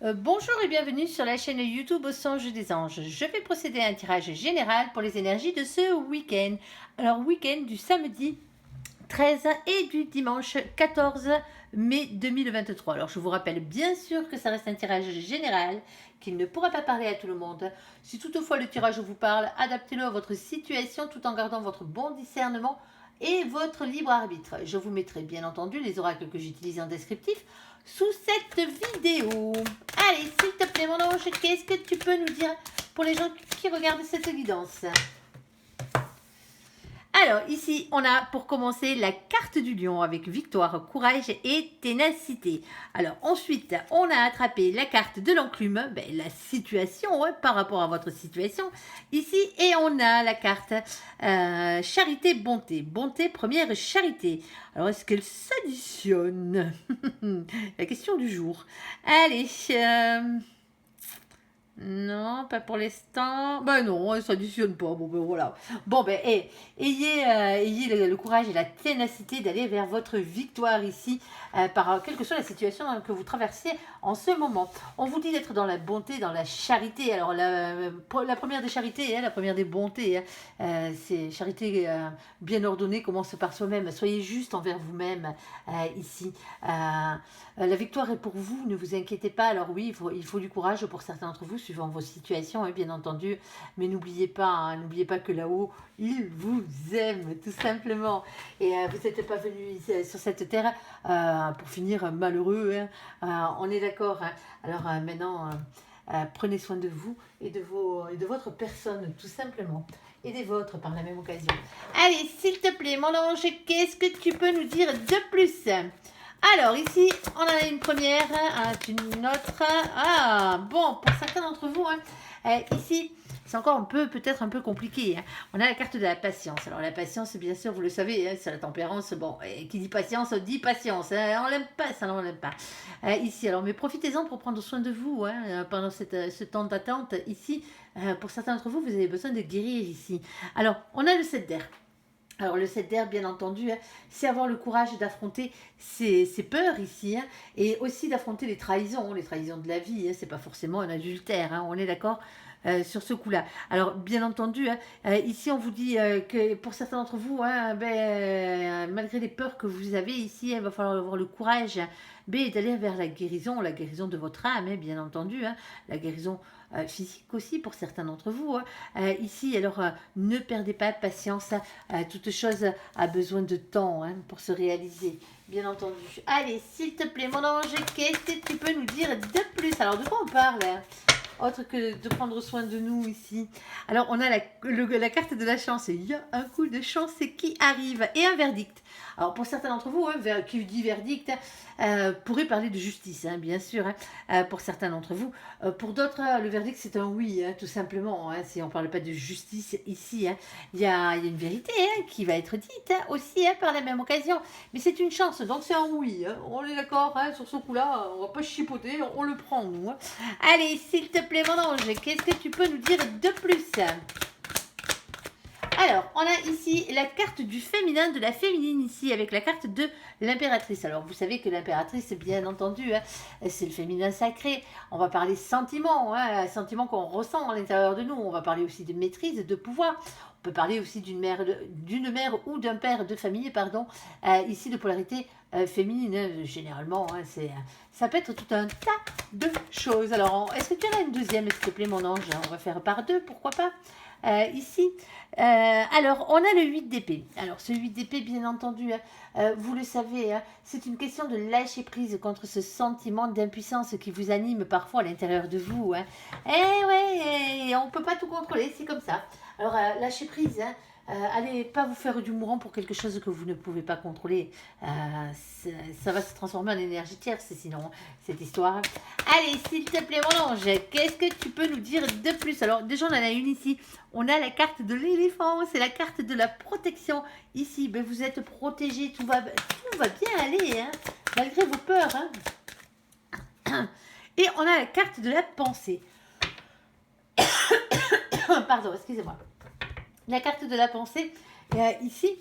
Bonjour et bienvenue sur la chaîne YouTube Au Songe des Anges. Je vais procéder à un tirage général pour les énergies de ce week-end. Alors, week-end du samedi 13 et du dimanche 14 mai 2023. Alors, je vous rappelle bien sûr que ça reste un tirage général, qu'il ne pourra pas parler à tout le monde. Si toutefois le tirage vous parle, adaptez-le à votre situation tout en gardant votre bon discernement et votre libre arbitre. Je vous mettrai bien entendu les oracles que j'utilise en descriptif sous cette vidéo. Allez, s'il te plaît mon ange, qu'est-ce que tu peux nous dire pour les gens qui regardent cette guidance? Alors ici, on a pour commencer la carte du lion avec victoire, courage et ténacité. Alors ensuite, on a attrapé la carte de l'enclume, la situation par rapport à votre situation ici. Et on a la carte charité, bonté. Bonté, première charité. Alors est-ce qu'elle s'additionne? La question du jour. Allez, non, pas pour l'instant. Ben non, ça s'additionne pas. Bon, ben voilà. Bon, ayez le courage et la ténacité d'aller vers votre victoire ici, par quelle que soit la situation que vous traversez en ce moment. On vous dit d'être dans la bonté, dans la charité. Alors, la première des charités, la première des bontés, c'est charité bien ordonnée, commence par soi-même. Soyez juste envers vous-même ici. La victoire est pour vous, ne vous inquiétez pas. Alors oui, il faut du courage pour certains d'entre vous, suivant vos situations, bien entendu. Mais n'oubliez pas que là-haut, il vous aime, tout simplement. Et vous n'êtes pas venu sur cette terre pour finir malheureux. On est d'accord. Alors maintenant, prenez soin de vous et de votre personne, tout simplement. Et des vôtres par la même occasion. Allez, s'il te plaît, mon ange, qu'est-ce que tu peux nous dire de plus? Alors, ici, on en a une première, une autre. Ah, bon, pour certains d'entre vous, ici, c'est encore peut-être un peu compliqué. On a la carte de la patience. Alors, la patience, bien sûr, vous le savez, c'est la tempérance. Bon, qui dit patience. On l'aime pas, ça, on l'aime pas. Ici, alors, mais profitez-en pour prendre soin de vous pendant ce temps d'attente. Ici, pour certains d'entre vous, vous avez besoin de guérir ici. Alors, on a le 7 d'air. Alors le 7 d'air, bien entendu, c'est avoir le courage d'affronter ses peurs ici, et aussi d'affronter les trahisons de la vie. C'est pas forcément un adultère, on est d'accord sur ce coup-là. Alors bien entendu, ici on vous dit que pour certains d'entre vous, malgré les peurs que vous avez ici, il va falloir avoir le courage d'aller vers la guérison de votre âme, bien entendu, la guérison physique aussi pour certains d'entre vous. Ici, alors, ne perdez pas patience. Toute chose a besoin de temps pour se réaliser, bien entendu. Allez, s'il te plaît, mon ange, qu'est-ce que tu peux nous dire de plus? Alors, de quoi on parle autre que de prendre soin de nous ici. Alors, on a la carte de la chance. Il y a un coup de chance qui arrive et un verdict. Alors, pour certains d'entre vous, qui dit verdict, pourrait parler de justice, bien sûr, pour certains d'entre vous. Pour d'autres, le verdict, c'est un oui, tout simplement. Si on ne parle pas de justice ici, il y a une vérité qui va être dite aussi par la même occasion. Mais c'est une chance, donc c'est un oui. On est d'accord sur ce coup-là, on va pas chipoter, on le prend, nous. Allez, s'il te plaît, mon ange, qu'est-ce que tu peux nous dire de plus? Alors, on a ici la carte du féminin, de la féminine ici, avec la carte de l'impératrice. Alors, vous savez que l'impératrice, bien entendu, c'est le féminin sacré. On va parler sentiments, sentiments qu'on ressent à l'intérieur de nous. On va parler aussi de maîtrise, de pouvoir. On peut parler aussi d'une mère ou d'un père de famille, pardon. Ici, de polarité féminine, généralement, ça peut être tout un tas de choses. Alors, est-ce que tu en as une deuxième, s'il te plaît, mon ange? On va faire par deux, pourquoi pas? Ici, alors on a le 8 d'épée. Alors ce 8 d'épée, bien entendu, vous le savez, c'est une question de lâcher prise contre ce sentiment d'impuissance qui vous anime parfois à l'intérieur de vous. Eh ouais, on ne peut pas tout contrôler, c'est comme ça. Alors lâcher prise, allez pas vous faire du mourant pour quelque chose que vous ne pouvez pas contrôler. Ça va se transformer en énergie tierce sinon, cette histoire. Allez, s'il te plaît, mon ange, qu'est-ce que tu peux nous dire de plus? Alors, déjà, on en a une ici. On a la carte de l'éléphant, c'est la carte de la protection. Ici, vous êtes protégé, tout va bien aller, malgré vos peurs. Et on a la carte de la pensée. Pardon, excusez-moi. La carte de la pensée, ici,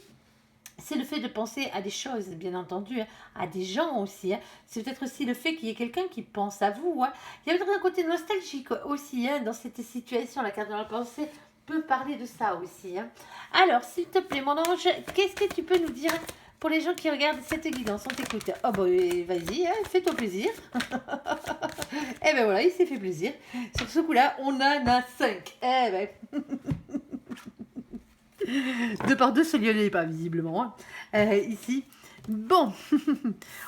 c'est le fait de penser à des choses, bien entendu, hein, à des gens aussi. Hein. C'est peut-être aussi le fait qu'il y ait quelqu'un qui pense à vous. Hein. Il y a peut-être un côté nostalgique aussi hein, dans cette situation. La carte de la pensée peut parler de ça aussi. Hein. Alors, s'il te plaît, mon ange, qu'est-ce que tu peux nous dire pour les gens qui regardent cette guidance? On t'écoute. Oh, bah, vas-y, hein, fais-toi plaisir. Eh ben voilà, il s'est fait plaisir. Sur ce coup-là, on en a 5. Eh ben. Deux par deux, ce lieu n'est pas visiblement. Hein. Ici. Bon,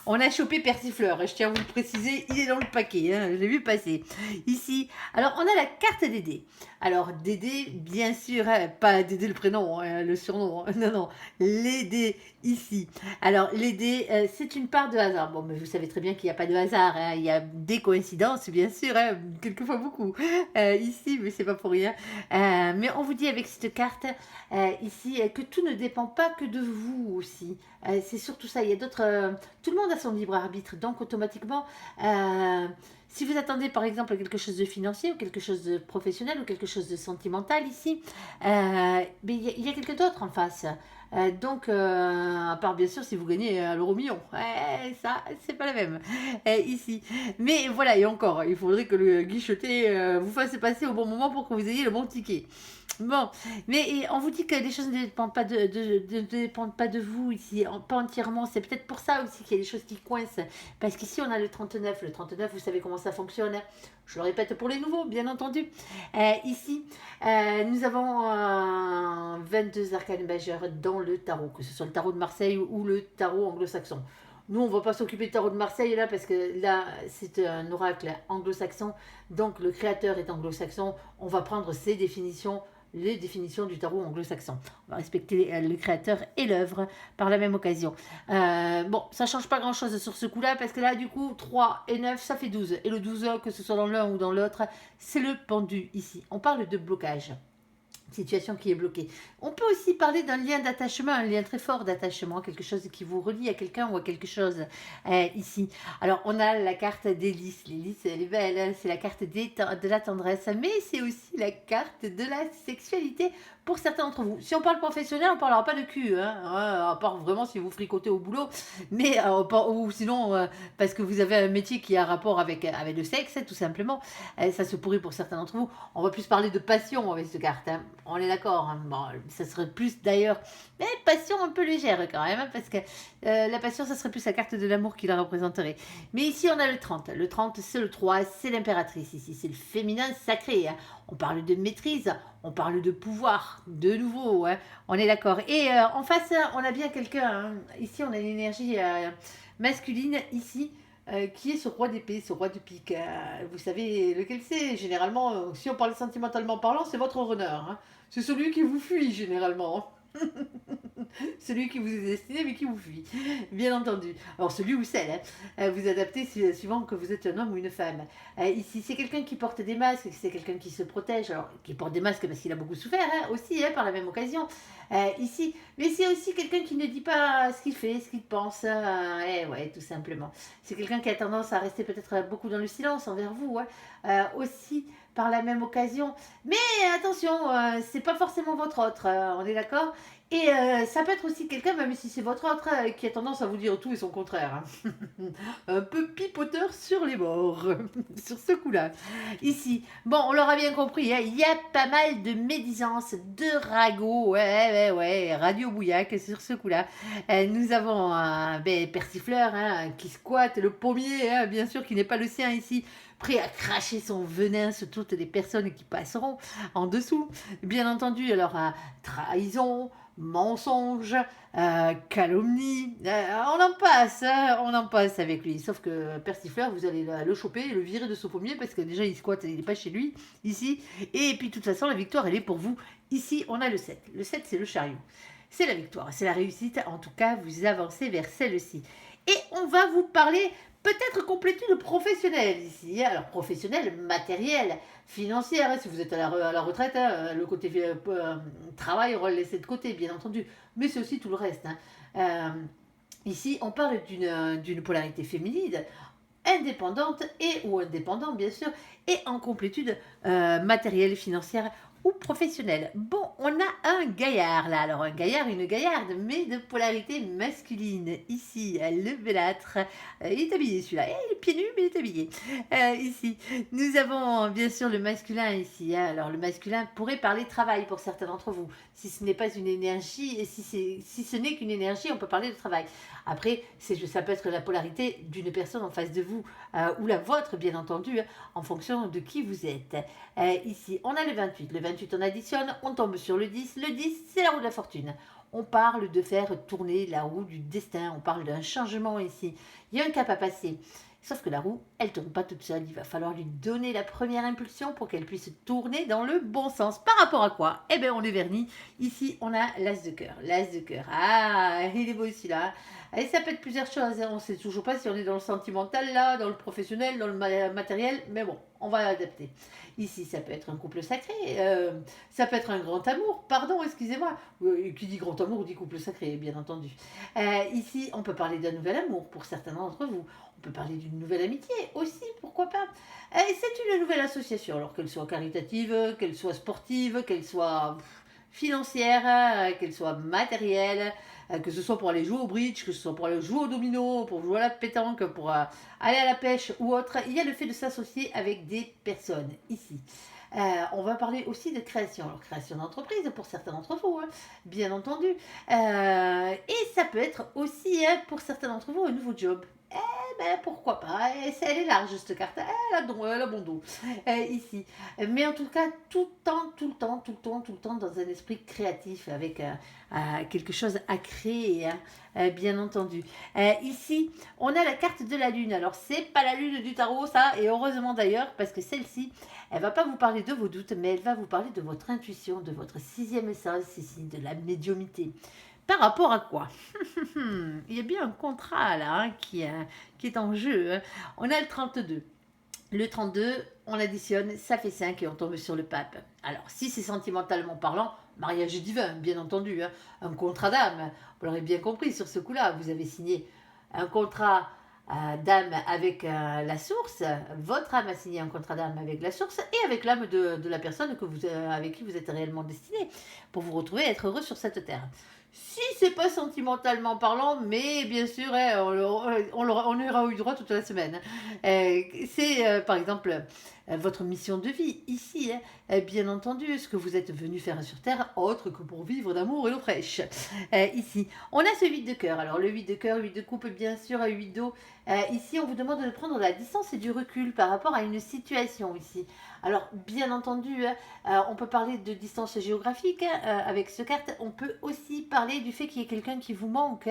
on a chopé Persifleur, je tiens à vous le préciser, il est dans le paquet, hein, je l'ai vu passer. Ici, alors on a la carte Dédé. Alors Dédé, bien sûr, hein, pas Dédé le prénom, hein, le surnom, hein, non, non, les dés ici. Alors les dés, c'est une part de hasard. Bon, mais vous savez très bien qu'il n'y a pas de hasard, hein, il y a des coïncidences, bien sûr, hein, quelquefois beaucoup. Ici, mais c'est pas pour rien. Mais on vous dit avec cette carte, ici, que tout ne dépend pas que de vous aussi. C'est surtout ça. Il y a d'autres. Tout le monde a son libre arbitre. Donc, automatiquement, si vous attendez par exemple à quelque chose de financier ou quelque chose de professionnel ou quelque chose de sentimental ici, mais il y a quelqu'un d'autre en face. Donc, à part bien sûr si vous gagnez à l'euro million, ça, c'est pas la même ici. Mais voilà, et encore, il faudrait que le guicheté vous fasse passer au bon moment pour que vous ayez le bon ticket. Bon, mais on vous dit que les choses ne dépendent pas ne dépendent pas de vous ici, pas entièrement. C'est peut-être pour ça aussi qu'il y a des choses qui coincent. Parce qu'ici, on a le 39. Le 39, vous savez comment ça fonctionne. Hein. Je le répète pour les nouveaux, bien entendu. Ici, nous avons 22 arcanes majeurs dans le tarot, que ce soit le tarot de Marseille ou le tarot anglo-saxon. Nous, on ne va pas s'occuper du tarot de Marseille là, parce que là, c'est un oracle anglo-saxon. Donc, le créateur est anglo-saxon. On va prendre ses définitions, les définitions du tarot anglo-saxon. On va respecter le créateur et l'œuvre par la même occasion. Bon, ça ne change pas grand-chose sur ce coup-là, parce que là, du coup, 3 et 9, ça fait 12. Et le 12, que ce soit dans l'un ou dans l'autre, c'est le pendu ici. On parle de blocage. Situation qui est bloquée. On peut aussi parler d'un lien d'attachement, un lien très fort d'attachement, quelque chose qui vous relie à quelqu'un ou à quelque chose ici. Alors, on a la carte d'Hélice. L'Hélice, elle est belle, hein, c'est la carte de la tendresse, mais c'est aussi la carte de la sexualité pour certains d'entre vous. Si on parle professionnel, on ne parlera pas de cul, hein, à part vraiment si vous fricotez au boulot, mais ou sinon parce que vous avez un métier qui a rapport avec le sexe, tout simplement. Ça se pourrit pour certains d'entre vous. On va plus parler de passion avec cette carte. Hein. On est d'accord. Hein. Bon, ça serait plus d'ailleurs, mais passion un peu légère quand même, hein, parce que la passion, ça serait plus la carte de l'amour qui la représenterait. Mais ici, on a le 30. Le 30, c'est le 3, c'est l'impératrice ici. C'est le féminin sacré. Hein. On parle de maîtrise, on parle de pouvoir, de nouveau. Hein. On est d'accord. Et en face, on a bien quelqu'un. Hein. Ici, on a une énergie masculine ici. Qui est ce roi d'épée, ce roi de pique. Vous savez lequel c'est. Généralement, si on parle sentimentalement parlant, c'est votre runner. Hein. C'est celui qui vous fuit, généralement. Celui qui vous est destiné, mais qui vous fuit. Bien entendu. Alors, celui ou celle, hein, vous adaptez suivant que vous êtes un homme ou une femme. Ici, c'est quelqu'un qui porte des masques, c'est quelqu'un qui se protège. Alors, qui porte des masques parce qu'il a beaucoup souffert, hein, aussi, hein, par la même occasion. Ici, mais c'est aussi quelqu'un qui ne dit pas ce qu'il fait, ce qu'il pense. Ouais, tout simplement. C'est quelqu'un qui a tendance à rester peut-être beaucoup dans le silence envers vous. Hein. Aussi, par la même occasion. Mais attention, c'est pas forcément votre autre, on est d'accord. Et ça peut être aussi quelqu'un, même si c'est votre autre, qui a tendance à vous dire tout et son contraire. Hein. Un peu pipoteur sur les bords, sur ce coup-là. Ici, bon, on l'aura bien compris, hein, il y a pas mal de médisance, de ragots, ouais, Radio Bouillac sur ce coup-là. Nous avons Persifleur hein, qui squatte le pommier, hein, bien sûr, qui n'est pas le sien ici, prêt à cracher son venin sur toutes les personnes qui passeront en dessous. Bien entendu, alors, trahison, mensonge, calomnie, on en passe avec lui. Sauf que Persifleur, vous allez le choper, le virer de son pommier parce que déjà il squatte, il n'est pas chez lui, ici. Et puis de toute façon, la victoire, elle est pour vous. Ici, on a le 7. Le 7, c'est le chariot. C'est la victoire, c'est la réussite. En tout cas, vous avancez vers celle-ci. Et on va vous parler peut-être complétude professionnelle ici. Alors, professionnelle, matérielle, financière, si vous êtes à la retraite, hein, le côté travail, on va le laisser de côté, bien entendu. Mais c'est aussi tout le reste. Hein. Ici, on parle d'une polarité féminine, indépendante ou indépendant, bien sûr, et en complétude matérielle, financière ou professionnel. Bon, on a un gaillard là, alors un gaillard, une gaillarde, mais de polarité masculine. Ici, le belâtre, il est habillé celui-là, il est pieds nus, mais il est habillé. Ici, nous avons bien sûr le masculin ici. Alors le masculin pourrait parler travail pour certains d'entre vous. Si ce n'est pas une énergie, et si ce n'est qu'une énergie, on peut parler de travail. Après, ça peut être la polarité d'une personne en face de vous, ou la vôtre, bien entendu, en fonction de qui vous êtes. Ici, on a le 28. Le 28, on additionne, on tombe sur le 10. Le 10, c'est la roue de la fortune. On parle de faire tourner la roue du destin. On parle d'un changement ici. Il y a un cap à passer. Sauf que la roue, elle ne tourne pas toute seule. Il va falloir lui donner la première impulsion pour qu'elle puisse tourner dans le bon sens. Par rapport à quoi? Eh bien, on est verni. Ici, on a l'as de cœur. L'as de cœur. Ah, il est beau celui-là. Et ça peut être plusieurs choses. On ne sait toujours pas si on est dans le sentimental, là, dans le professionnel, dans le matériel. Mais bon, on va adapter. Ici, ça peut être un couple sacré. Ça peut être un grand amour. Pardon, excusez-moi. Qui dit grand amour dit couple sacré, bien entendu. Ici, on peut parler d'un nouvel amour pour certains d'entre vous. On peut parler d'une nouvelle amitié aussi, pourquoi pas. C'est une nouvelle association, alors qu'elle soit caritative, qu'elle soit sportive, qu'elle soit financière, qu'elle soit matérielle, que ce soit pour aller jouer au bridge, que ce soit pour aller jouer au domino, pour jouer à la pétanque, pour aller à la pêche ou autre. Il y a le fait de s'associer avec des personnes ici. On va parler aussi de création. Alors, création d'entreprise pour certains d'entre vous, bien entendu. Et ça peut être aussi, pour certains d'entre vous, un nouveau job. Ben, pourquoi pas, elle est large cette carte, elle a bon dos, ici. Mais en tout cas, tout le temps dans un esprit créatif, avec quelque chose à créer, bien entendu. Ici, on a la carte de la lune. Alors, c'est pas la lune du tarot, ça, et heureusement d'ailleurs, parce que celle-ci, elle va pas vous parler de vos doutes, mais elle va vous parler de votre intuition, de votre sixième essence ici, de la médiumnité. Par rapport à quoi? Il y a bien un contrat là, qui est en jeu. On a le 32. Le 32, on additionne, ça fait 5 et on tombe sur le pape. Alors, si c'est sentimentalement parlant, mariage divin, bien entendu, un contrat d'âme. Vous l'aurez bien compris sur ce coup-là, vous avez signé un contrat d'âme avec la source. Votre âme a signé un contrat d'âme avec la source et avec l'âme de la personne avec qui vous êtes réellement destiné pour vous retrouver et être heureux sur cette terre. Si c'est pas sentimentalement parlant, mais bien sûr, on aura eu droit toute la semaine. C'est par exemple votre mission de vie ici, bien entendu, ce que vous êtes venu faire sur Terre, autre que pour vivre d'amour et d'eau fraîche. Ici, on a ce 8 de cœur. Alors le 8 de cœur, 8 de coupe, bien sûr, 8 d'eau. Ici, on vous demande de prendre de la distance et du recul par rapport à une situation ici. Alors, bien entendu, on peut parler de distance géographique avec ce carte. On peut aussi parler du fait qu'il y ait quelqu'un qui vous manque,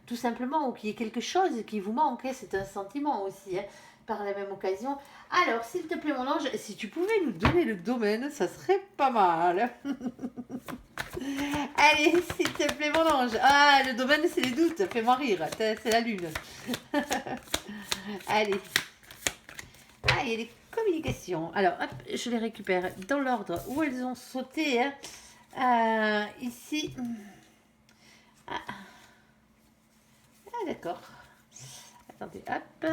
tout simplement, ou qu'il y ait quelque chose qui vous manque. C'est un sentiment aussi, par la même occasion. Alors, s'il te plaît, mon ange, si tu pouvais nous donner le domaine, ça serait pas mal. Allez, s'il te plaît, mon ange. Ah, le domaine, c'est les doutes. Fais-moi rire. C'est la lune. Allez. Ah, il y a les communications. Alors, hop, je les récupère dans l'ordre où elles ont sauté. Ici. Ah, d'accord. Attendez, hop.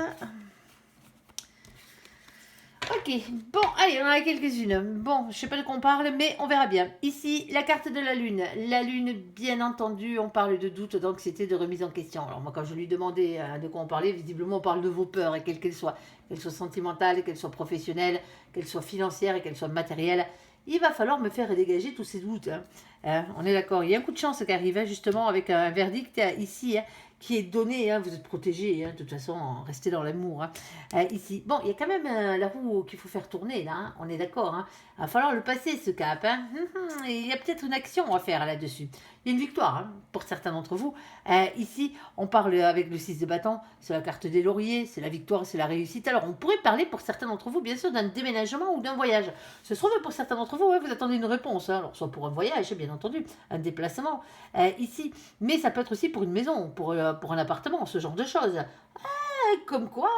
Ok, bon, allez, on en a quelques-unes. Bon, je sais pas de quoi on parle, mais on verra bien. Ici, la carte de la lune. La lune, bien entendu, on parle de doute, d'anxiété, de remise en question. Alors moi, quand je lui demandais de quoi on parlait, visiblement, on parle de vos peurs, et quelles qu'elles soient sentimentales, qu'elles soient professionnelles, qu'elles soient financières et qu'elles soient matérielles. Il va falloir me faire dégager tous ces doutes. On est d'accord. Il y a un coup de chance qui arrive, justement, avec un verdict ici, qui est donné, vous êtes protégés, de toute façon, restez dans l'amour. Ici, bon, il y a quand même la roue qu'il faut faire tourner, là, on est d'accord. Il va falloir le passer, ce cap. Il y a peut-être une action à faire là-dessus. Il y a une victoire, pour certains d'entre vous. Ici, on parle avec le 6 de bâton, c'est la carte des lauriers, c'est la victoire, c'est la réussite. Alors, on pourrait parler pour certains d'entre vous, bien sûr, d'un déménagement ou d'un voyage. Ce se trouve, pour certains d'entre vous, vous attendez une réponse. Alors, soit pour un voyage, bien entendu, un déplacement, ici. Mais ça peut être aussi pour une maison, pour un appartement, ce genre de choses. Comme quoi,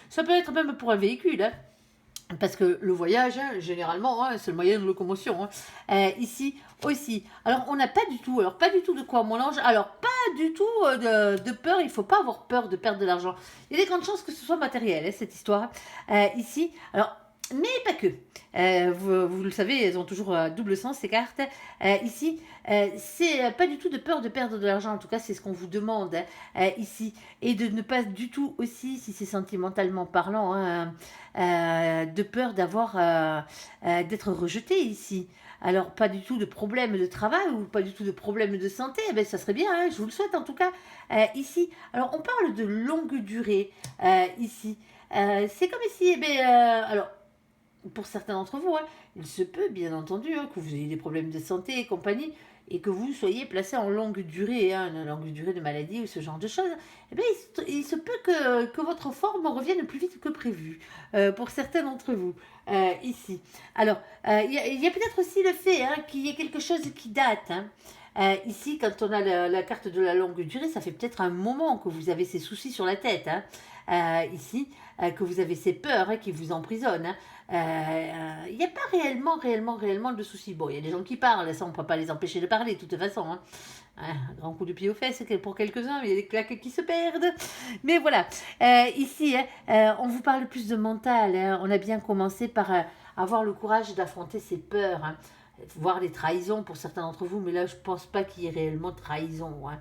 ça peut être même pour un véhicule. Parce que le voyage, généralement, c'est le moyen de locomotion. Ici aussi. Alors, on n'a pas du tout de quoi, mon ange. Alors, pas du tout de peur. Il ne faut pas avoir peur de perdre de l'argent. Il y a des grandes chances que ce soit matériel, cette histoire. Ici, alors, Mais pas que. Vous le savez, elles ont toujours double sens ces cartes. Ici, c'est pas du tout de peur de perdre de l'argent, en tout cas c'est ce qu'on vous demande ici. Et de ne pas du tout aussi, si c'est sentimentalement parlant, hein, de peur d'être rejeté ici. Alors pas du tout de problème de travail ou pas du tout de problème de santé, eh ben, ça serait bien, hein, je vous le souhaite en tout cas ici. Alors on parle de longue durée ici. C'est comme si, eh ben, alors pour certains d'entre vous, hein, il se peut bien entendu hein, que vous ayez des problèmes de santé et compagnie et que vous soyez placé en longue durée, hein, une longue durée de maladie ou ce genre de choses, eh bien, il se peut que votre forme revienne plus vite que prévu pour certains d'entre vous ici. Alors, il y a peut-être aussi le fait hein, qu'il y ait quelque chose qui date. Hein. Ici, quand on a la carte de la longue durée, ça fait peut-être un moment que vous avez ces soucis sur la tête. Hein. Ici, que vous avez ces peurs hein, qui vous emprisonnent. Hein. Il n'y a pas réellement de soucis. Bon, il y a des gens qui parlent, ça on ne peut pas les empêcher de parler de toute façon. Hein. Un grand coup de pied aux fesses pour quelques-uns, il y a des claques qui se perdent. Mais voilà, ici, on vous parle plus de mental. Hein. On a bien commencé par avoir le courage d'affronter ses peurs. Hein. Voir les trahisons pour certains d'entre vous, mais là je pense pas qu'il y ait réellement de trahison. Hein.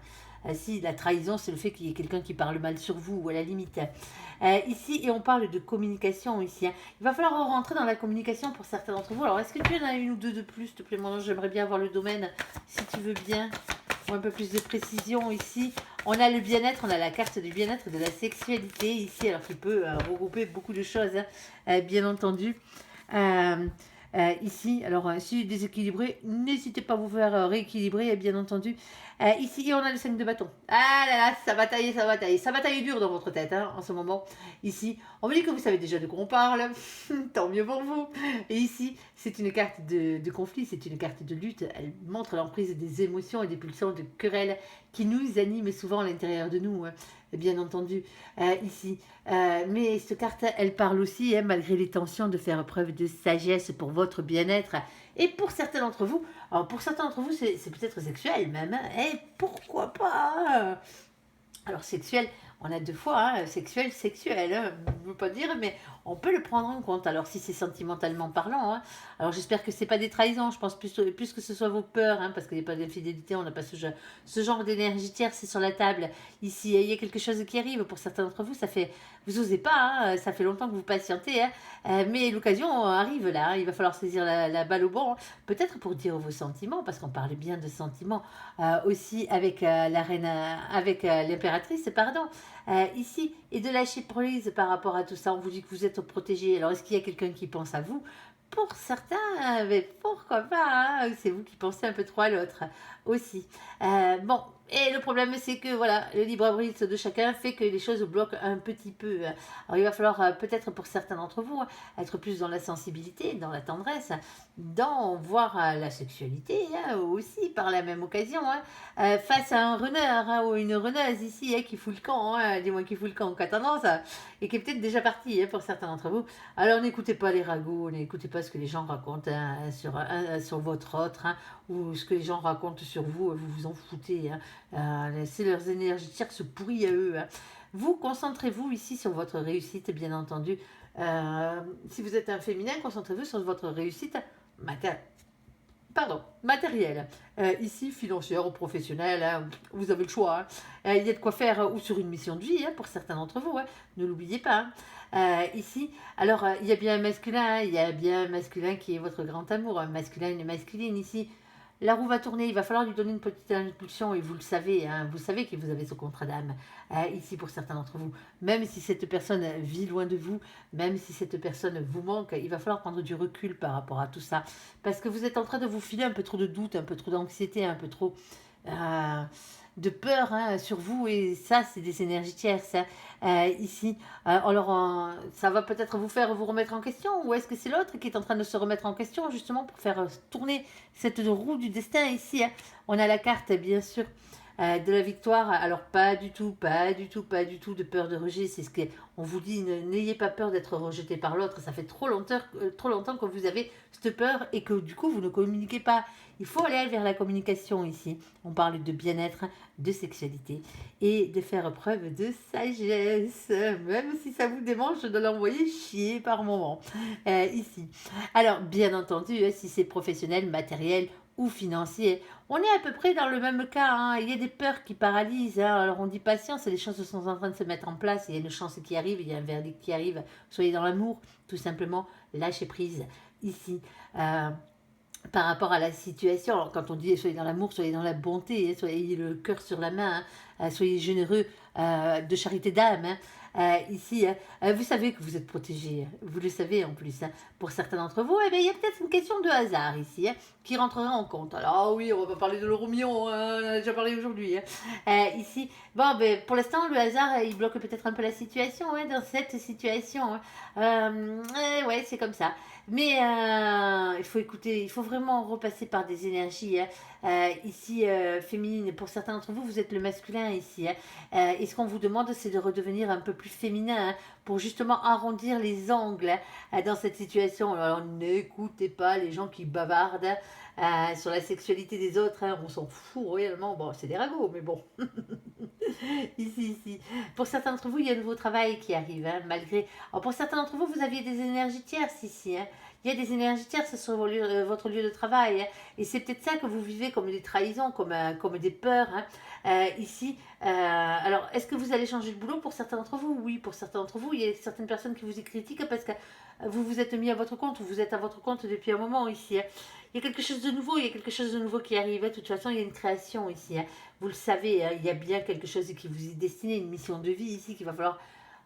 Si, la trahison, c'est le fait qu'il y ait quelqu'un qui parle mal sur vous, ou à la limite. Ici, et on parle de communication ici. Hein. Il va falloir rentrer dans la communication pour certains d'entre vous. Alors, est-ce que tu en as une ou deux de plus, s'il te plaît? Moi, j'aimerais bien avoir le domaine, si tu veux bien, ou un peu plus de précision ici. On a le bien-être, on a la carte du bien-être et de la sexualité ici, alors qu'il peut regrouper beaucoup de choses, hein, bien entendu. Ici, alors si déséquilibré, n'hésitez pas à vous faire rééquilibrer, bien entendu. Ici, on a le 5 de bâton. Ah là là, ça bataille, ça bataille. Ça bataille dur dans votre tête hein, en ce moment. Ici, on me dit que vous savez déjà de quoi on parle. Tant mieux pour vous. Et ici, c'est une carte de conflit, c'est une carte de lutte. Elle montre l'emprise des émotions et des pulsions de querelles qui nous animent souvent à l'intérieur de nous. Hein, bien entendu, ici. Mais cette carte, elle parle aussi, hein, malgré les tensions, de faire preuve de sagesse pour votre bien-être. Et pour certains d'entre vous, alors pour certains d'entre vous, c'est peut-être sexuel même. Hein, et pourquoi pas hein. Alors sexuel, on a deux fois, hein, sexuel, hein, je ne veux pas dire, mais on peut le prendre en compte. Alors si c'est sentimentalement parlant, hein, alors j'espère que c'est pas des trahisons, je pense plus que ce soit vos peurs, hein, parce qu'il n'y a pas d'infidélité, on n'a pas ce genre d'énergie tierce sur la table. Ici, il y a quelque chose qui arrive pour certains d'entre vous, vous osez pas, hein, ça fait longtemps que vous patientez, hein, mais l'occasion arrive là, hein, il va falloir saisir la balle au bon, hein, peut-être pour dire vos sentiments, parce qu'on parle bien de sentiments aussi avec la reine, avec l'impératrice, pardon, ici, et de lâcher prise par rapport à tout ça. On vous dit que vous êtes protégé. Alors, est-ce qu'il y a quelqu'un qui pense à vous? Pour certains, mais pourquoi pas hein, c'est vous qui pensez un peu trop à l'autre aussi. Bon, et le problème, c'est que voilà, le libre arbitre de chacun fait que les choses bloquent un petit peu. Alors, il va falloir peut-être pour certains d'entre vous être plus dans la sensibilité, dans la tendresse, dans voir la sexualité hein, aussi par la même occasion. Hein, face à un runner hein, ou une runneuse ici hein, qui fout le camp, hein, dis-moi qui fout le camp, qui a tendance et qui est peut-être déjà parti hein, pour certains d'entre vous. Alors n'écoutez pas les ragots, n'écoutez pas ce que les gens racontent hein, sur votre autre hein, ou ce que les gens racontent sur vous, vous vous en foutez. Hein. Laissez leurs énergies se pourrir à eux. Hein. Vous concentrez-vous ici sur votre réussite, bien entendu. Si vous êtes un féminin, concentrez-vous sur votre réussite matérielle. Ici, financière ou professionnelle, hein, vous avez le choix. Hein. Il y a de quoi faire ou sur une mission de vie hein, pour certains d'entre vous. Hein. Ne l'oubliez pas. Hein. Ici, alors il y a bien un masculin, il y a bien un masculin qui est votre grand amour, un masculin et une masculine ici. La roue va tourner, il va falloir lui donner une petite impulsion et vous le savez, hein, vous savez que vous avez ce contrat d'âme ici pour certains d'entre vous. Même si cette personne vit loin de vous, même si cette personne vous manque, il va falloir prendre du recul par rapport à tout ça. Parce que vous êtes en train de vous filer un peu trop de doute, un peu trop d'anxiété, un peu trop de peur hein, sur vous et ça c'est des énergies tierces hein, ici alors ça va peut-être vous faire vous remettre en question ou est-ce que c'est l'autre qui est en train de se remettre en question justement pour faire tourner cette roue du destin ici hein. On a la carte bien sûr de la victoire. Alors pas du tout, pas du tout, pas du tout de peur de rejet. C'est ce qu'on vous dit, n'ayez pas peur d'être rejeté par l'autre. Ça fait trop longtemps que vous avez cette peur et que du coup vous ne communiquez pas. Il faut aller vers la communication ici. On parle de bien-être, de sexualité et de faire preuve de sagesse, même si ça vous démange de l'envoyer chier par moment. Ici. Alors, bien entendu, si c'est professionnel, matériel ou financier, on est à peu près dans le même cas. Hein. Il y a des peurs qui paralysent. Hein. Alors, on dit patience, les choses sont en train de se mettre en place. Il y a une chance qui arrive, il y a un verdict qui arrive. Soyez dans l'amour, tout simplement, lâchez prise. Ici. Par rapport à la situation, alors quand on dit soyez dans l'amour, soyez dans la bonté, hein, soyez le cœur sur la main, soyez généreux, de charité d'âme. Hein. Ici, vous savez que vous êtes protégé, vous le savez en plus. Hein. Pour certains d'entre vous, eh bien, il y a peut-être une question de hasard ici hein, qui rentrera en compte. Alors oui, on va pas parler de l'euro million, hein, on en a déjà parlé aujourd'hui. Hein. Ici, bon, ben, pour l'instant, le hasard, il bloque peut-être un peu la situation, hein, dans cette situation. Hein. Ouais, c'est comme ça. Mais il faut écouter, il faut vraiment repasser par des énergies hein, ici féminines. Pour certains d'entre vous, vous êtes le masculin ici. Hein, et ce qu'on vous demande, c'est de redevenir un peu plus féminin hein, pour justement arrondir les angles hein, dans cette situation. Alors n'écoutez pas les gens qui bavardent sur la sexualité des autres. Hein, on s'en fout réellement. Bon, c'est des ragots, mais bon. Ici. Pour certains d'entre vous, il y a un nouveau travail qui arrive, hein, malgré. Alors, pour certains d'entre vous, vous aviez des énergies tierces ici. Hein. Il y a des énergies tierces sur votre lieu de travail. Hein. Et c'est peut-être ça que vous vivez comme des trahisons, comme des peurs. Hein. Ici, alors, est-ce que vous allez changer de boulot pour certains d'entre vous? Oui, pour certains d'entre vous. Il y a certaines personnes qui vous y critiquent parce que vous vous êtes mis à votre compte ou vous êtes à votre compte depuis un moment ici. Hein. Il y a quelque chose de nouveau, il y a quelque chose de nouveau qui arrive. De toute façon, il y a une création ici. Hein. Vous le savez, hein, il y a bien quelque chose qui vous est destiné, une mission de vie ici qu'il va falloir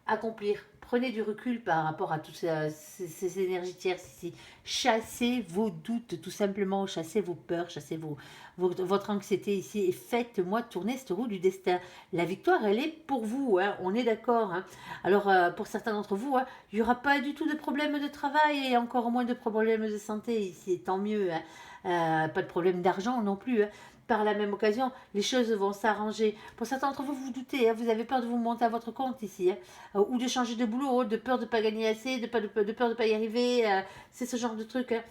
accomplir. Prenez du recul par rapport à toutes ces énergies tierces ici. Chassez vos doutes, tout simplement. Chassez vos peurs, chassez votre anxiété ici et faites-moi tourner cette roue du destin. La victoire, elle est pour vous, hein, on est d'accord. Hein. Alors, pour certains d'entre vous, hein, il n'y aura pas du tout de problème de travail et encore moins de problèmes de santé ici, et tant mieux. Hein. Pas de problème d'argent non plus. Hein. Par la même occasion, les choses vont s'arranger. Pour certains d'entre vous, vous doutez, hein, vous avez peur de vous monter à votre compte ici, hein, ou de changer de boulot, de peur de ne pas gagner assez, de peur de ne pas y arriver. C'est ce genre de truc. Hein.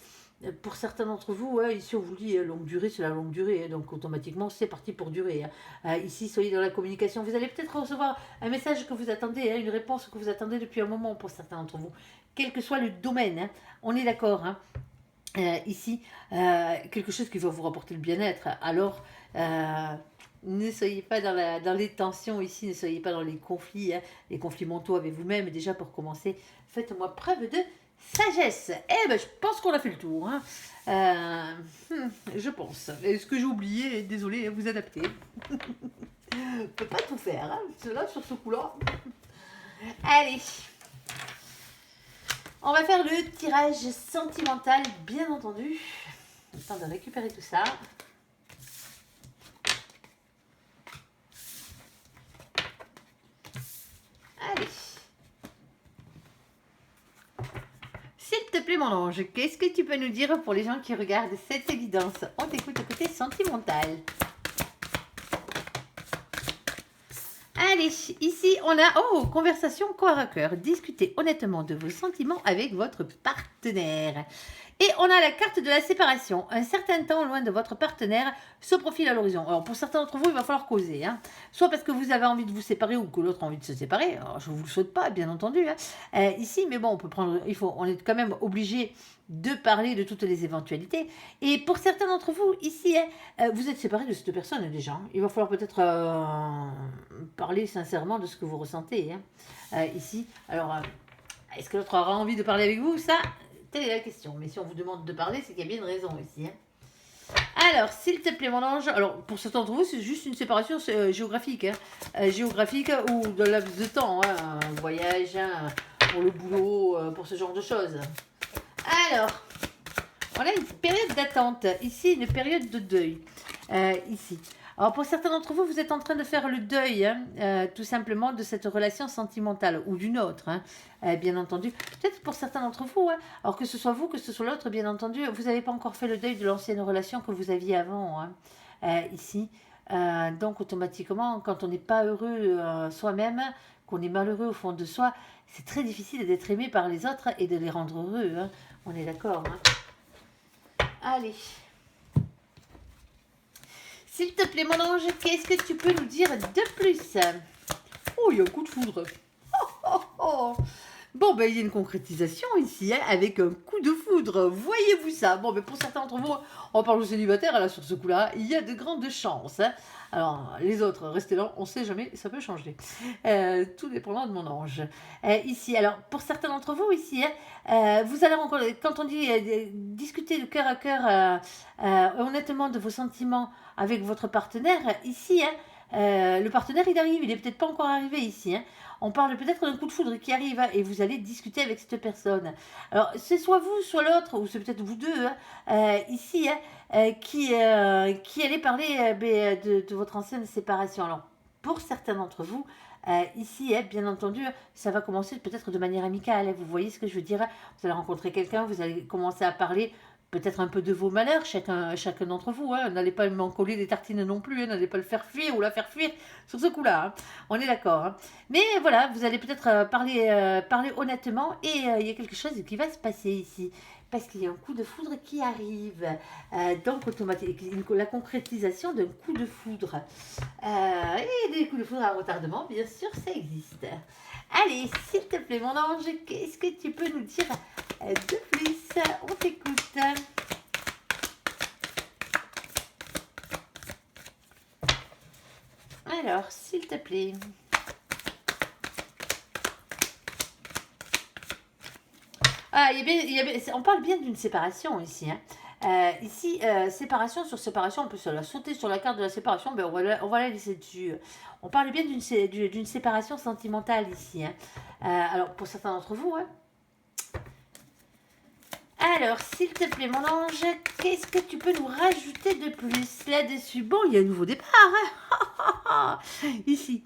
Pour certains d'entre vous, ici on vous dit longue durée, c'est la longue durée, hein, donc automatiquement c'est parti pour durer. Hein. Ici, soyez dans la communication. Vous allez peut-être recevoir un message que vous attendez, hein, une réponse que vous attendez depuis un moment pour certains d'entre vous, quel que soit le domaine. Hein, on est d'accord. Hein. Ici, quelque chose qui va vous rapporter le bien-être. Alors, ne soyez pas dans les tensions ici, ne soyez pas dans les conflits mentaux avec vous-même. Déjà, pour commencer, faites-moi preuve de sagesse. Eh ben, je pense qu'on a fait le tour. Hein. Je pense. Est-ce que j'ai oublié? Désolé, vous adaptez. Je ne peux pas tout faire, hein, là, sur ce coup-là. Allez. On va faire le tirage sentimental, bien entendu. Le temps de récupérer tout ça. Allez. S'il te plaît, mon ange, qu'est-ce que tu peux nous dire pour les gens qui regardent cette évidence? On t'écoute côté sentimental. Allez, ici on a, conversation corps à cœur. Discutez honnêtement de vos sentiments avec votre partenaire. Et on a la carte de la séparation. Un certain temps loin de votre partenaire se profile à l'horizon. Alors pour certains d'entre vous, il va falloir causer. Hein. Soit parce que vous avez envie de vous séparer ou que l'autre a envie de se séparer. Alors, je ne vous le souhaite pas, bien entendu. Hein. Ici, mais bon, on est quand même obligé de parler de toutes les éventualités. Et pour certains d'entre vous, ici, vous êtes séparés de cette personne déjà. Il va falloir peut-être parler sincèrement de ce que vous ressentez. Hein. Ici, alors, est-ce que l'autre aura envie de parler avec vous? Ça, telle est la question. Mais si on vous demande de parler, c'est qu'il y a bien une raison ici. Hein. Alors, s'il te plaît, mon ange. Alors, pour certains d'entre vous, c'est juste une séparation géographique. Hein. Géographique ou de laps de temps. Hein. Un voyage, hein, pour le boulot, pour ce genre de choses. Alors, on a une période d'attente. Ici, une période de deuil. Ici. Alors, pour certains d'entre vous, vous êtes en train de faire le deuil, hein, tout simplement, de cette relation sentimentale ou d'une autre, hein, bien entendu. Peut-être pour certains d'entre vous, hein, alors que ce soit vous, que ce soit l'autre, bien entendu, vous n'avez pas encore fait le deuil de l'ancienne relation que vous aviez avant. Hein, ici, Donc automatiquement, quand on n'est pas heureux soi-même, qu'on est malheureux au fond de soi, c'est très difficile d'être aimé par les autres et de les rendre heureux. Hein. On est d'accord. Hein. Allez. S'il te plaît, mon ange, qu'est-ce que tu peux nous dire de plus? Oh, il y a un coup de foudre. Oh, oh, oh. Bon, ben, il y a une concrétisation ici, hein, avec un coup de foudre. Voyez-vous ça? Bon, ben, pour certains d'entre vous, on parle aux célibataires, là, sur ce coup-là, il y a de grandes chances. Hein. Alors, les autres, restez là, on ne sait jamais, ça peut changer. Tout dépendant de mon ange. Ici, alors, pour certains d'entre vous, ici, hein, vous allez rencontrer, quand on dit discuter de cœur à cœur, honnêtement, de vos sentiments avec votre partenaire, ici, hein, le partenaire, il arrive, il n'est peut-être pas encore arrivé ici, hein. On parle peut-être d'un coup de foudre qui arrive hein, et vous allez discuter avec cette personne. Alors, c'est soit vous, soit l'autre, ou c'est peut-être vous deux, hein, ici, hein, qui allez parler de votre ancienne séparation. Alors, pour certains d'entre vous, ici, hein, bien entendu, ça va commencer peut-être de manière amicale. Hein, vous voyez ce que je veux dire? Vous allez rencontrer quelqu'un, vous allez commencer à parler peut-être un peu de vos malheurs, chacun d'entre vous. Hein. N'allez pas m'en coller des tartines non plus, hein. N'allez pas le faire fuir ou la faire fuir sur ce coup-là. Hein. On est d'accord. Hein. Mais voilà, vous allez peut-être parler honnêtement et il y a quelque chose qui va se passer ici. Parce qu'il y a un coup de foudre qui arrive. Donc, automatiquement, la concrétisation d'un coup de foudre. Et des coups de foudre à retardement, bien sûr, ça existe. Allez, s'il te plaît, mon ange, qu'est-ce que tu peux nous dire de plus? On t'écoute. Alors, s'il te plaît. Ah, on parle bien d'une séparation ici. Hein. Ici, séparation sur séparation, on peut se la sauter sur la carte de la séparation, ben on va la laisser dessus. On parle bien d'une séparation sentimentale ici. Hein. Alors, pour certains d'entre vous, hein. Alors, s'il te plaît, mon ange, qu'est-ce que tu peux nous rajouter de plus là-dessus? Bon, il y a un nouveau départ. Hein. Ici,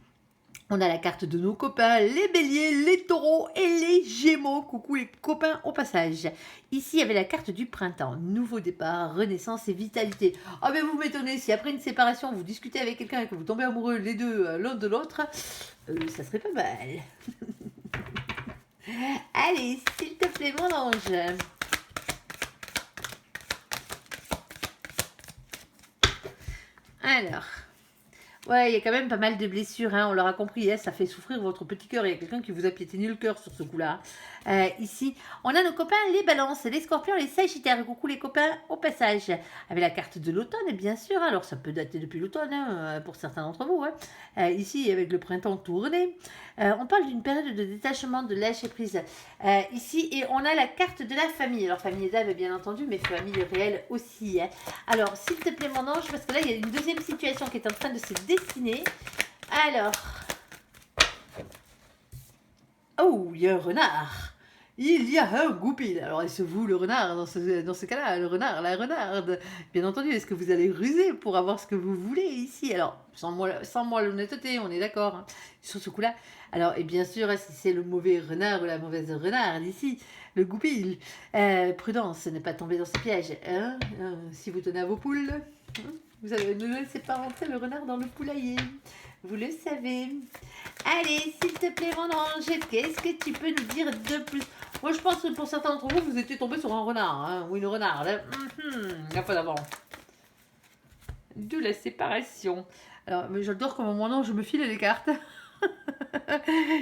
on a la carte de nos copains, les béliers, les taureaux et les gémeaux. Coucou les copains au passage. Ici, il y avait la carte du printemps. Nouveau départ, renaissance et vitalité. Ah mais vous m'étonnez, si après une séparation, vous discutez avec quelqu'un et que vous tombez amoureux les deux l'un de l'autre, ça serait pas mal. Allez, s'il te plaît, mon ange. Alors... Ouais, il y a quand même pas mal de blessures, hein, on l'aura compris, hein, ça fait souffrir votre petit cœur. Il y a quelqu'un qui vous a piétiné le cœur sur ce coup-là. Ici, on a nos copains les balances, les scorpions, les sagittaires. Coucou les copains, au passage. Avec la carte de l'automne, bien sûr. Alors, ça peut dater depuis l'automne, hein, pour certains d'entre vous. Hein. Ici, avec le printemps tourné. On parle d'une période de détachement, de lâcher prise. Ici, et on a la carte de la famille. Alors, famille d'âme, bien entendu, mais famille réelle aussi. Hein. Alors, s'il te plaît, mon ange, parce que là, il y a une deuxième situation qui est en train de se dessiner. Alors... Oh, il y a un renard. Il y a un goupil. Alors, est-ce vous le renard dans ce cas-là? Le renard, la renarde. Bien entendu, est-ce que vous allez ruser pour avoir ce que vous voulez ici? Alors, sans moi l'honnêteté, on est d'accord. Hein, sur ce coup-là. Alors, et bien sûr, si c'est le mauvais renard ou la mauvaise renarde ici, le goupil, prudence, ne pas tomber dans ce piège. Hein, si vous tenez à vos poules, hein, vous allez ne laissez pas rentrer le renard dans le poulailler. Vous le savez. Allez, s'il te plaît, mon ange, qu'est-ce que tu peux nous dire de plus? Moi, je pense que pour certains d'entre vous, vous étiez tombé sur un renard, hein, ou une renarde. La fois d'avant. De la séparation. Alors, mais j'adore comment mon ange me file les cartes.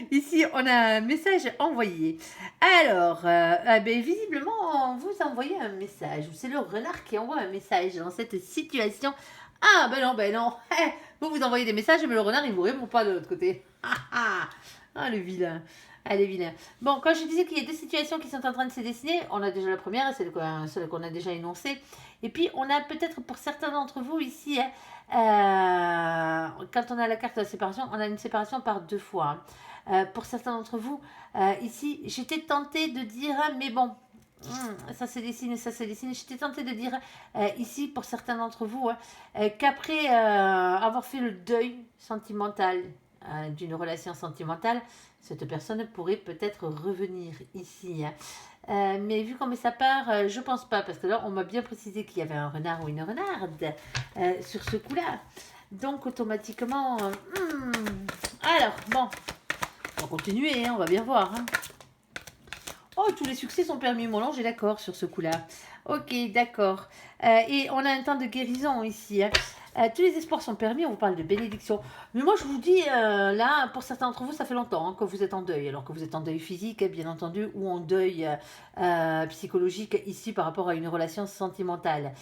Ici, on a un message envoyé. Alors, visiblement, vous envoyez un message. C'est le renard qui envoie un message dans cette situation. Ah, ben non. Vous envoyez des messages, mais le renard, il ne vous répond pas de l'autre côté. Ah, le vilain. Ah, le vilain. Bon, quand je disais qu'il y a deux situations qui sont en train de se dessiner, on a déjà la première, celle qu'on a déjà énoncée. Et puis, on a peut-être pour certains d'entre vous ici, quand on a la carte de la séparation, on a une séparation par deux fois. Pour certains d'entre vous, ici, j'étais tentée de dire, mais bon, ça se dessine, ça se dessine. J'étais tentée de dire ici, pour certains d'entre vous, qu'après avoir fait le deuil sentimental d'une relation sentimentale, cette personne pourrait peut-être revenir ici. Mais vu comme ça part, je pense pas, parce que là, on m'a bien précisé qu'il y avait un renard ou une renarde sur ce coup-là. Donc, automatiquement... Alors, bon, on va continuer, hein, on va bien voir. Hein. Oh, tous les succès sont permis, mon ange est d'accord sur ce coup-là. Ok, d'accord. Et on a un temps de guérison ici. Hein. Tous les espoirs sont permis, on vous parle de bénédiction. Mais moi, je vous dis, là, pour certains d'entre vous, ça fait longtemps hein, que vous êtes en deuil. Alors que vous êtes en deuil physique, bien entendu, ou en deuil psychologique, ici, par rapport à une relation sentimentale,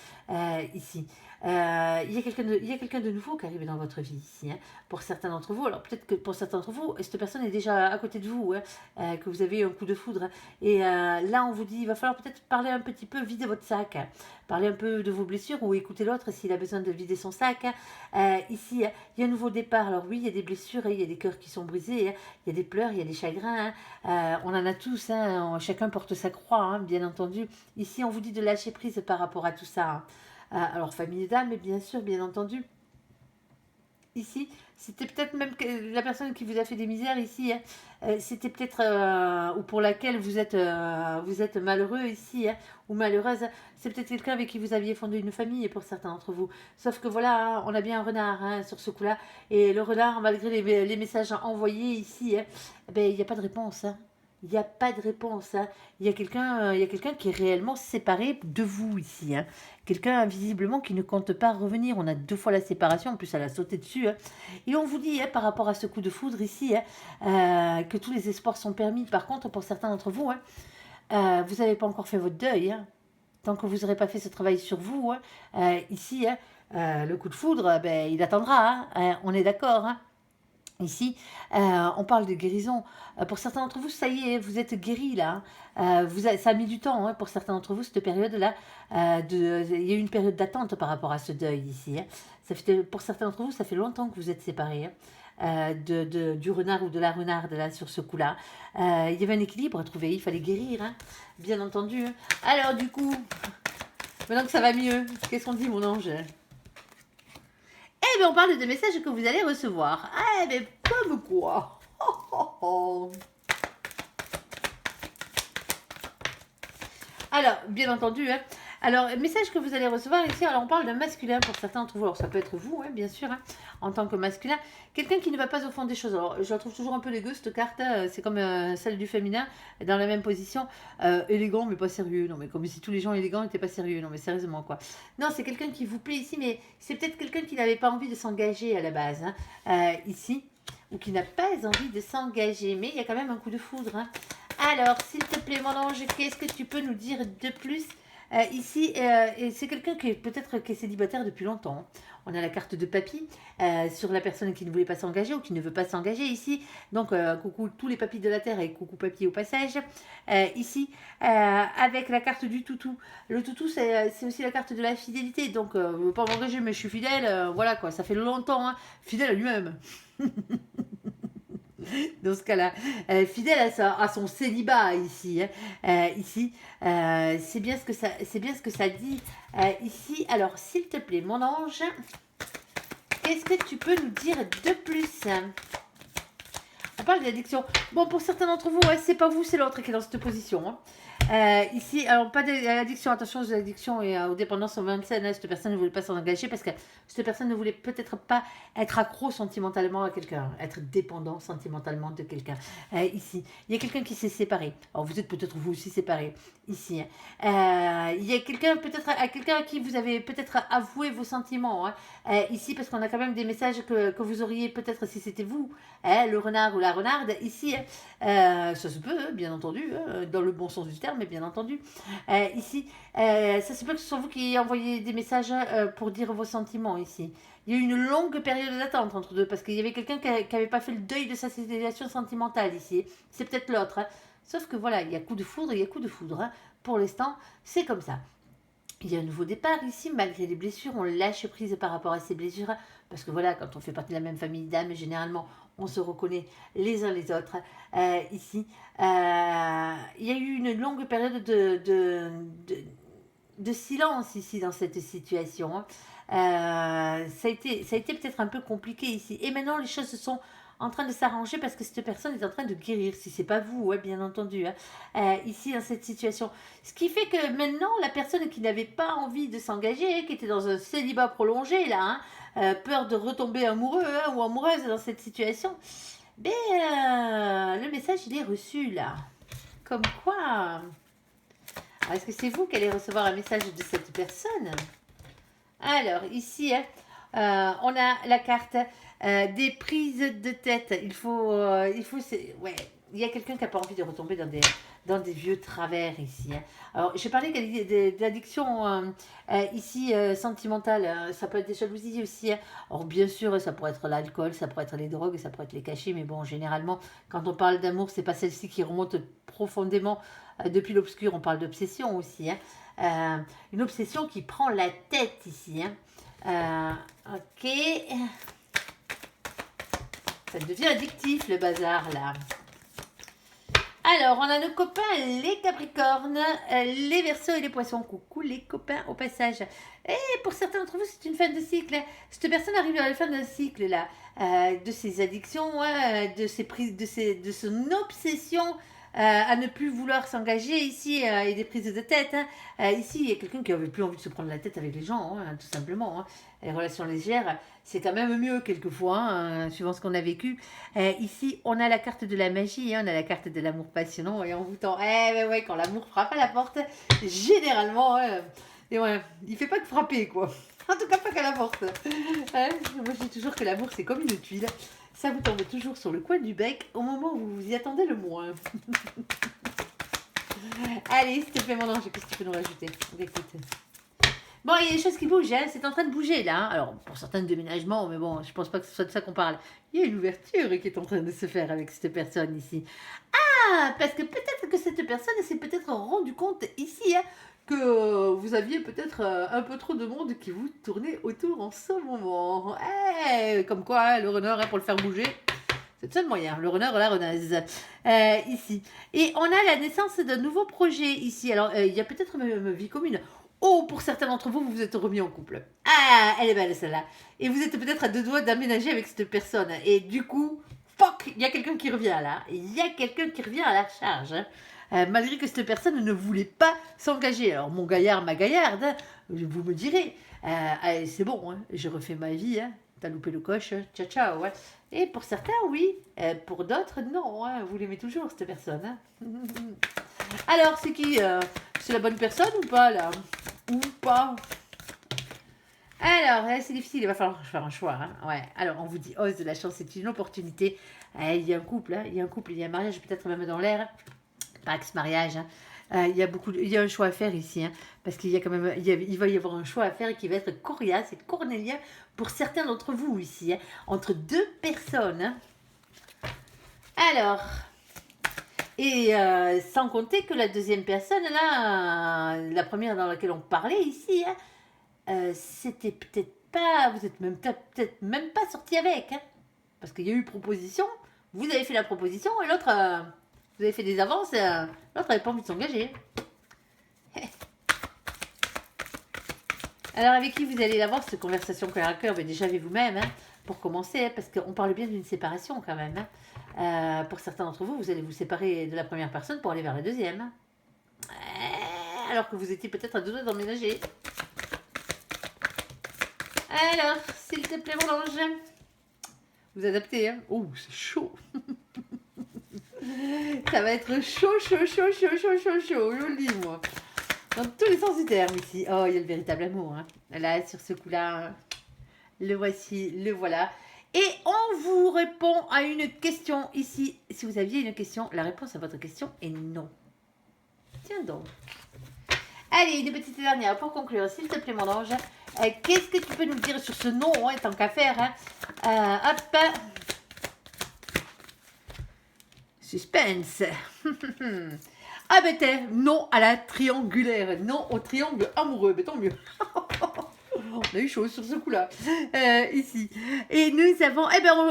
ici. Il y a quelqu'un de nouveau qui arrive dans votre vie ici, hein, pour certains d'entre vous. Alors peut-être que pour certains d'entre vous, cette personne est déjà à côté de vous, hein, que vous avez eu un coup de foudre. Hein. Et là, on vous dit, il va falloir peut-être parler un petit peu, vider votre sac. Hein. Parler un peu de vos blessures ou écouter l'autre s'il a besoin de vider son sac. Hein. Ici, il y a un nouveau départ. Alors oui, il y a des blessures, il y a des cœurs qui sont brisés, hein. Il y a des pleurs, il y a des chagrins. Hein. On en a tous, hein. Chacun porte sa croix, hein, bien entendu. Ici, on vous dit de lâcher prise par rapport à tout ça. Hein. Alors, famille d'âme, mais bien sûr, bien entendu. Ici, c'était peut-être même la personne qui vous a fait des misères ici, hein, c'était peut-être, ou pour laquelle vous êtes malheureux ici, hein, ou malheureuse, hein, c'est peut-être quelqu'un avec qui vous aviez fondé une famille pour certains d'entre vous. Sauf que voilà, hein, on a bien un renard hein, sur ce coup-là, et le renard, malgré les messages envoyés ici, hein, ben, il n'y a pas de réponse. Hein. Il n'y a pas de réponse. Hein. Il y a quelqu'un qui est réellement séparé de vous ici. Hein. Quelqu'un visiblement qui ne compte pas revenir. On a 2 fois la séparation, en plus elle a sauté dessus. Hein. Et on vous dit, hein, par rapport à ce coup de foudre ici, hein, que tous les espoirs sont permis. Par contre, pour certains d'entre vous, hein, vous n'avez pas encore fait votre deuil. Hein. Tant que vous n'aurez pas fait ce travail sur vous, hein, ici, hein, le coup de foudre, ben, il attendra. Hein, on est d'accord. Hein. Ici, on parle de guérison. Pour certains d'entre vous, ça y est, vous êtes guéris là. Hein. Ça a mis du temps hein, pour certains d'entre vous, cette période-là. Il y a eu une période d'attente par rapport à ce deuil ici. Hein. Pour certains d'entre vous, ça fait longtemps que vous êtes séparés. Hein. Du renard ou de la renarde là sur ce coup-là. Il y avait un équilibre à trouver, il fallait guérir, hein, bien entendu. Hein. Alors du coup, maintenant que ça va mieux, qu'est-ce qu'on dit mon ange? Eh bien, on parle de messages que vous allez recevoir. Eh bien, comme quoi. Alors, bien entendu, hein. Alors, message que vous allez recevoir ici, alors on parle d'un masculin pour certains d'entre vous. Alors, ça peut être vous, hein, bien sûr, hein, en tant que masculin. Quelqu'un qui ne va pas au fond des choses. Alors, je la trouve toujours un peu dégueu, cette carte. C'est comme celle du féminin, dans la même position. Élégant, mais pas sérieux. Non, mais comme si tous les gens élégants n'étaient pas sérieux. Non, mais sérieusement, quoi. Non, c'est quelqu'un qui vous plaît ici, mais c'est peut-être quelqu'un qui n'avait pas envie de s'engager à la base, hein, ici. Ou qui n'a pas envie de s'engager. Mais il y a quand même un coup de foudre, hein. Alors, s'il te plaît, mon ange, qu'est-ce que tu peux nous dire de plus ici, et c'est quelqu'un qui est peut-être qui est célibataire depuis longtemps. On a la carte de papy sur la personne qui ne voulait pas s'engager ou qui ne veut pas s'engager ici. Donc, coucou tous les papys de la terre et coucou papy au passage. Ici, avec la carte du toutou. Le toutou, c'est aussi la carte de la fidélité. Donc, je ne veux pas m'engager, mais je suis fidèle. Voilà quoi, ça fait longtemps. Hein, fidèle à lui-même. Dans ce cas-là, fidèle à son célibat ici. Hein. Ici, c'est bien ce que ça dit ici. Alors, s'il te plaît, mon ange, qu'est-ce que tu peux nous dire de plus? On parle d'addiction. Bon, pour certains d'entre vous, c'est pas vous, c'est l'autre qui est dans cette position. Hein. Ici, alors pas d'addiction, attention aux addictions et aux dépendances malsaines. Hein, cette personne ne voulait pas s'engager parce que cette personne ne voulait peut-être pas être accro sentimentalement à quelqu'un, être dépendant sentimentalement de quelqu'un. Ici, il y a quelqu'un qui s'est séparé. Alors vous êtes peut-être vous aussi séparé. Ici, il y a quelqu'un peut-être à quelqu'un à qui vous avez peut-être avoué vos sentiments. Hein. Ici, parce qu'on a quand même des messages que vous auriez peut-être si c'était vous, le renard ou la renarde. Ici, ça se peut, bien entendu, dans le bon sens du terme. Mais bien entendu. Ici, ça se peut que ce soit vous qui envoyez des messages pour dire vos sentiments ici. Il y a eu une longue période d'attente entre deux parce qu'il y avait quelqu'un qui n'avait pas fait le deuil de sa situation sentimentale ici. C'est peut-être l'autre. Hein. Sauf que voilà, il y a coup de foudre, il y a coup de foudre. Hein. Pour l'instant, c'est comme ça. Il y a un nouveau départ ici, malgré les blessures, on lâche prise par rapport à ces blessures, parce que voilà, quand on fait partie de la même famille d'âmes, généralement, on se reconnaît les uns les autres. Ici, il y a eu une longue période de silence ici dans cette situation. Hein. Ça a été peut-être un peu compliqué ici. Et maintenant, les choses se sont en train de s'arranger parce que cette personne est en train de guérir, si c'est pas vous, ouais, bien entendu, hein, ici dans cette situation. Ce qui fait que maintenant, la personne qui n'avait pas envie de s'engager, qui était dans un célibat prolongé, là, peur de retomber amoureux hein, ou amoureuse dans cette situation, ben, le message, il est reçu là. Comme quoi... Alors, est-ce que c'est vous qui allez recevoir un message de cette personne? Alors, ici, hein, on a la carte des prises de tête. Ouais, il y a quelqu'un qui n'a pas envie de retomber dans des vieux travers ici. Hein. Alors, je parlais d'addiction ici sentimentale. Hein. Ça peut être des jalousies aussi. Hein. Alors, bien sûr, ça pourrait être l'alcool, ça pourrait être les drogues, ça pourrait être les cachets. Mais bon, généralement, quand on parle d'amour, c'est pas celle-ci qui remonte profondément depuis l'obscur. On parle d'obsession aussi. Hein. Une obsession qui prend la tête ici. Hein. Ok. Ça devient addictif le bazar là. Alors, on a nos copains les Capricornes, les Verseaux et les Poissons. Coucou les copains au passage. Et pour certains d'entre vous, c'est une fin de cycle. Hein. Cette personne arrive à la fin d'un cycle là, de ses addictions, hein, de son obsession. À ne plus vouloir s'engager ici et des prises de tête. Hein. Ici, il y a quelqu'un qui n'avait plus envie de se prendre la tête avec les gens, hein, tout simplement. Hein. Les relations légères, c'est quand même mieux quelquefois, hein, suivant ce qu'on a vécu. Ici, on a la carte de la magie, hein, on a la carte de l'amour passionnant et envoûtant. Ouais, quand l'amour frappe à la porte, généralement, et ouais, il ne fait pas que frapper, quoi. En tout cas, pas qu'à la porte. Moi, je dis toujours que l'amour, c'est comme une tuile. Ça vous tombe toujours sur le coin du bec au moment où vous y attendez le moins. Allez, s'il te plaît, mon ange, qu'est-ce que tu peux nous rajouter? Écoute. Bon, il y a des choses qui bougent, hein. C'est en train de bouger là. Hein. Alors, pour certains déménagements, mais bon, je pense pas que ce soit de ça qu'on parle. Il y a une ouverture qui est en train de se faire avec cette personne ici. Ah, parce que peut-être que cette personne s'est peut-être rendu compte ici, hein, que vous aviez peut-être un peu trop de monde qui vous tournait autour en ce moment. Comme quoi, hein, le runner, hein, pour le faire bouger, c'est le seul moyen. Le runner, la renaise. Ici. Et on a la naissance d'un nouveau projet ici. Alors, il y a peut-être même vie commune. Oh, pour certains d'entre vous, vous vous êtes remis en couple. Ah, elle est belle celle-là. Et vous êtes peut-être à deux doigts d'aménager avec cette personne. Et du coup, fuck, il y a quelqu'un qui revient là. Il y a quelqu'un qui revient à la charge. Hein. Malgré que cette personne ne voulait pas s'engager. Alors, mon gaillard, ma gaillarde, hein, vous me direz, c'est bon, hein, j'ai refait ma vie, hein, t'as loupé le coche, ciao ciao. Ouais. Et pour certains, oui, pour d'autres, non, hein, vous l'aimez toujours, cette personne. Hein. Alors, c'est qui c'est la bonne personne ou pas, là? Ou pas? Alors, c'est difficile, il va falloir faire un choix. Hein. Ouais. Alors, on vous dit, ose de la chance, c'est une opportunité. Il y a un couple, hein, il y a un mariage, peut-être même dans l'air. Pas ex-mariage. Hein. Il y a un choix à faire ici, hein, parce qu'il y a quand même, il va y avoir un choix à faire qui va être coriace et cornélien pour certains d'entre vous ici, hein, entre deux personnes. Hein. Alors, et sans compter que la deuxième personne, là, la première dans laquelle on parlait ici, hein, c'était peut-être pas, vous êtes peut-être même pas sorti avec, hein, parce qu'il y a eu proposition, vous avez fait la proposition et l'autre... vous avez fait des avances, l'autre n'avait pas envie de s'engager. Alors, avec qui vous allez l'avoir, cette conversation cœur à cœur? Déjà avec vous-même, hein, pour commencer, hein, parce qu'on parle bien d'une séparation quand même. Hein. Pour certains d'entre vous, vous allez vous séparer de la première personne pour aller vers la deuxième. Hein. Alors que vous étiez peut-être à deux doigts d'emménager. Alors, s'il te plaît, mon ange. Vous adaptez, hein? Oh, c'est chaud. Ça va être chaud, je le dis, moi. Dans tous les sens du terme, ici. Oh, il y a le véritable amour, hein. Là, sur ce coup-là, le voici, le voilà. Et on vous répond à une question ici. Si vous aviez une question, la réponse à votre question est non. Tiens donc. Allez, une petite dernière pour conclure, s'il te plaît, mon ange. Qu'est-ce que tu peux nous dire sur ce non, hein, tant qu'à faire, hein. Hop. Suspense. Ah ben t'es, non à la triangulaire, non au triangle amoureux, mais tant mieux. On a eu chaud sur ce coup-là, ici. Et nous avons,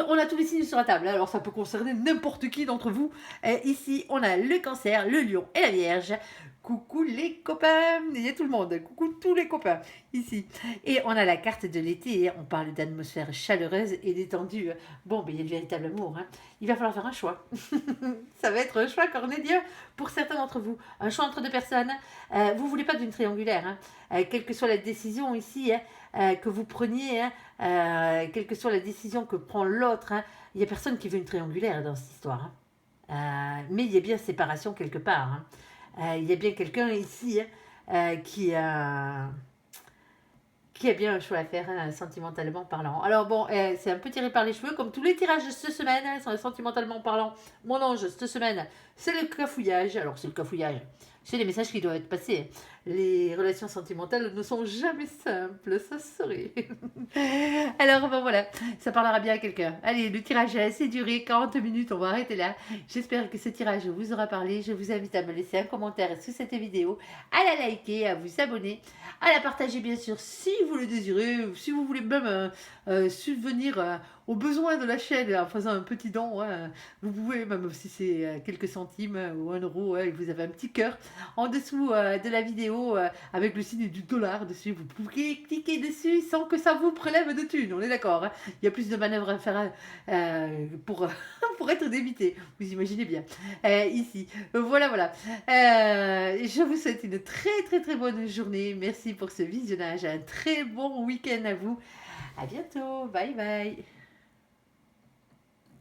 on a tous les signes sur la table, alors ça peut concerner n'importe qui d'entre vous. Ici, on a le cancer, le lion et la vierge. Coucou les copains, il y a tout le monde, coucou tous les copains ici. Et on a la carte de l'été, on parle d'atmosphère chaleureuse et détendue. Bon, ben il y a le véritable amour, hein. Il va falloir faire un choix. Ça va être un choix cornélien pour certains d'entre vous. Un choix entre deux personnes. Vous ne voulez pas d'une triangulaire, hein. Quelle que soit la décision ici que vous preniez, hein, quelle que soit la décision que prend l'autre, hein, il n'y a personne qui veut une triangulaire dans cette histoire, hein. Mais il y a bien séparation quelque part, hein. Il y a bien quelqu'un ici qui a bien un choix à faire, hein, sentimentalement parlant. Alors bon, c'est un peu tiré par les cheveux, comme tous les tirages de cette semaine, hein, sentimentalement parlant. Mon ange, cette semaine, c'est le cafouillage. Alors c'est le cafouillage, c'est les messages qui doivent être passés. Les relations sentimentales ne sont jamais simples, ça serait. Alors bon voilà, ça parlera bien à quelqu'un. Allez, le tirage a assez duré, 40 minutes, on va arrêter là. J'espère que ce tirage vous aura parlé. Je vous invite à me laisser un commentaire sous cette vidéo, à la liker, à vous abonner, à la partager bien sûr si vous le désirez, si vous voulez même subvenir aux besoins de la chaîne en faisant un petit don, hein. Vous pouvez, même si c'est quelques centimes ou 1 euro, et vous avez un petit cœur en dessous de la vidéo avec le signe du dollar dessus. Vous pouvez cliquer dessus sans que ça vous prélève de thunes, on est d'accord, hein. Il y a plus de manœuvres à faire pour, pour être débité, vous imaginez bien. Ici, voilà, voilà. Je vous souhaite une très très très bonne journée. Merci pour ce visionnage. Un très bon week-end à vous. À bientôt. Bye bye.